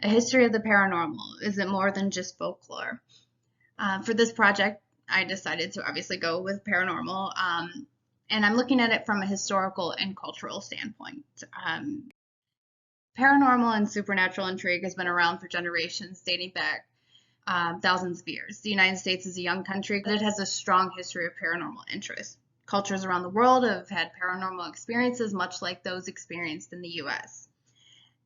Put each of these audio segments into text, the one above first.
A history of the paranormal. Is it more than just folklore? For this project, I decided to obviously go with paranormal, and I'm looking at it from a historical and cultural standpoint. Paranormal and supernatural intrigue has been around for generations, dating back thousands of years. The United States is a young country, but it has a strong history of paranormal interest. Cultures around the world have had paranormal experiences, much like those experienced in the US.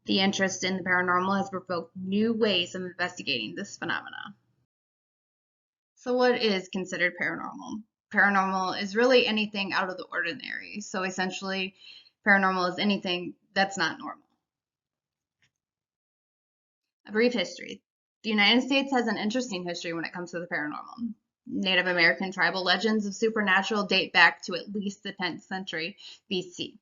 The interest in the paranormal has provoked new ways of investigating this phenomena. So, what is considered paranormal? Paranormal is really anything out of the ordinary. So, essentially, paranormal is anything that's not normal. A brief history. The United States has an interesting history when it comes to the paranormal. Native American tribal legends of supernatural date back to at least the 10th century BC.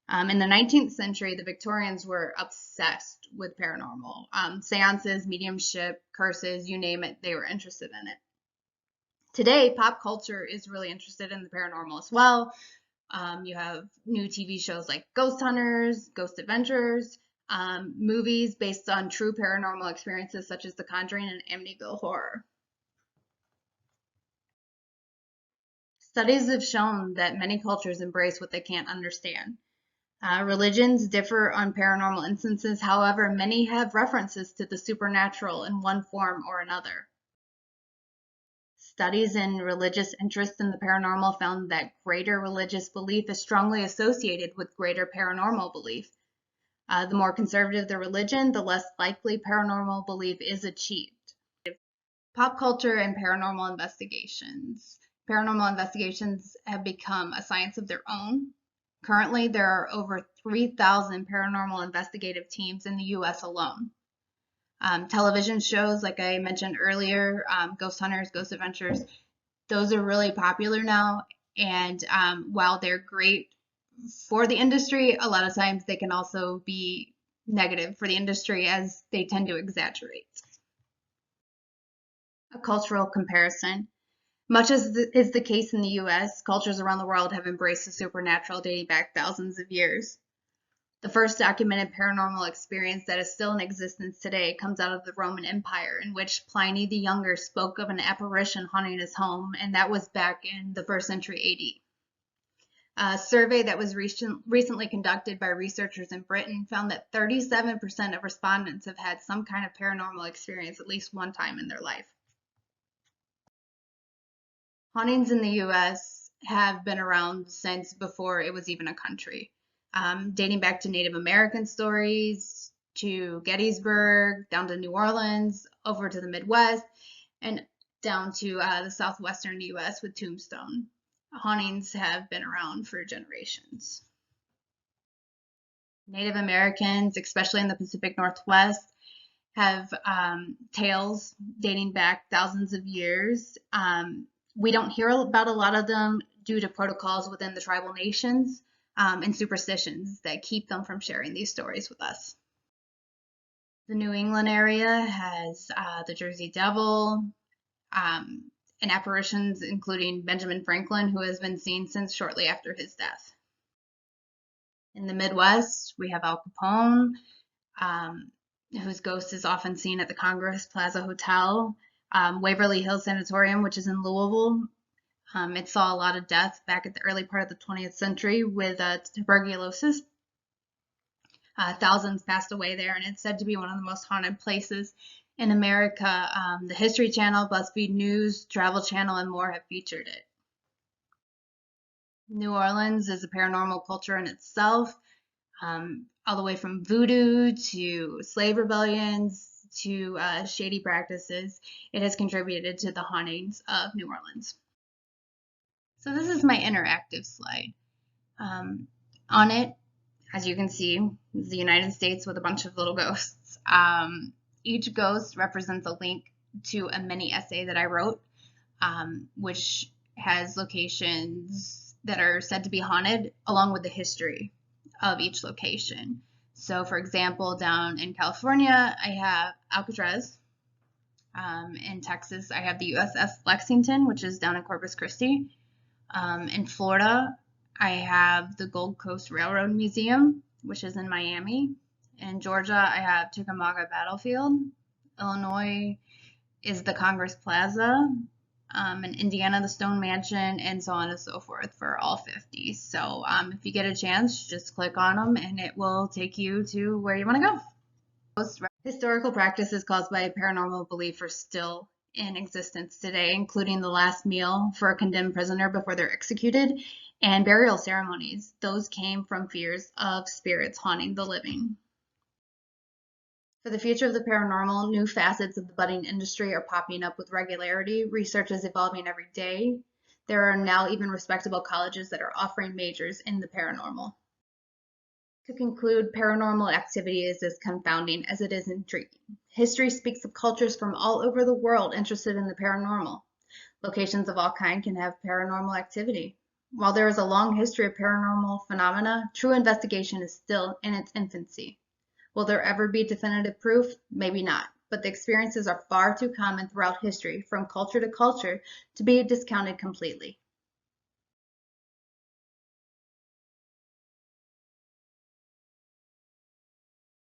In the 19th century, the Victorians were obsessed with paranormal. Seances, mediumship, curses, you name it, they were interested in it. Today, pop culture is really interested in the paranormal as well. You have new TV shows like Ghost Hunters, Ghost Adventures, movies based on true paranormal experiences such as The Conjuring and Amityville Horror. Studies have shown that many cultures embrace what they can't understand. Religions differ on paranormal instances, however, many have references to the supernatural in one form or another. Studies in religious interest in the paranormal found that greater religious belief is strongly associated with greater paranormal belief. The more conservative the religion, the less likely paranormal belief is achieved. Pop culture and paranormal investigations. Paranormal investigations have become a science of their own. Currently, there are over 3,000 paranormal investigative teams in the US alone. Television shows, like I mentioned earlier, Ghost Hunters, Ghost Adventures, those are really popular now. And while they're great for the industry, a lot of times they can also be negative for the industry as they tend to exaggerate. A cultural comparison. Much as is the case in the US, cultures around the world have embraced the supernatural dating back thousands of years. The first documented paranormal experience that is still in existence today comes out of the Roman Empire, in which Pliny the Younger spoke of an apparition haunting his home, and that was back in the 1st century AD. A survey that was recently conducted by researchers in Britain found that 37% of respondents have had some kind of paranormal experience at least one time in their life. Hauntings in the US have been around since before it was even a country, dating back to Native American stories, to Gettysburg, down to New Orleans, over to the Midwest, and down to the southwestern US with Tombstone. Hauntings have been around for generations. Native Americans, especially in the Pacific Northwest, have tales dating back thousands of years. We don't hear about a lot of them due to protocols within the tribal nations and superstitions that keep them from sharing these stories with us. The New England area has the Jersey Devil, and apparitions including Benjamin Franklin, who has been seen since shortly after his death. In the Midwest, we have Al Capone, whose ghost is often seen at the Congress Plaza Hotel. Waverly Hills Sanatorium, which is in Louisville. It saw a lot of death back at the early part of the 20th century with tuberculosis. Thousands passed away there, and it's said to be one of the most haunted places in America. The History Channel, BuzzFeed News, Travel Channel, and more have featured it. New Orleans is a paranormal culture in itself, all the way from voodoo to slave rebellions to shady practices. It has contributed to the hauntings of New Orleans. So this is my interactive slide. On it, as you can see, is the United States with a bunch of little ghosts. Each ghost represents a link to a mini essay that I wrote, which has locations that are said to be haunted, along with the history of each location. So, for example, down in California, I have Alcatraz. In Texas, I have the USS Lexington, which is down in Corpus Christi. In Florida, I have the Gold Coast Railroad Museum, which is in Miami. In Georgia, I have Chickamauga Battlefield. Illinois is the Congress Plaza. In Indiana, the Stone Mansion, and so on and so forth for all 50. So if you get a chance, just click on them and it will take you to where you want to go. Most historical practices caused by paranormal belief are still in existence today, including the last meal for a condemned prisoner before they're executed and burial ceremonies. Those came from fears of spirits haunting the living. For the future of the paranormal, new facets of the budding industry are popping up with regularity. Research is evolving every day. There are now even respectable colleges that are offering majors in the paranormal. To conclude, paranormal activity is as confounding as it is intriguing. History speaks of cultures from all over the world interested in the paranormal. Locations of all kinds can have paranormal activity. While there is a long history of paranormal phenomena, true investigation is still in its infancy. Will there ever be definitive proof? Maybe not, but the experiences are far too common throughout history, from culture to culture, to be discounted completely.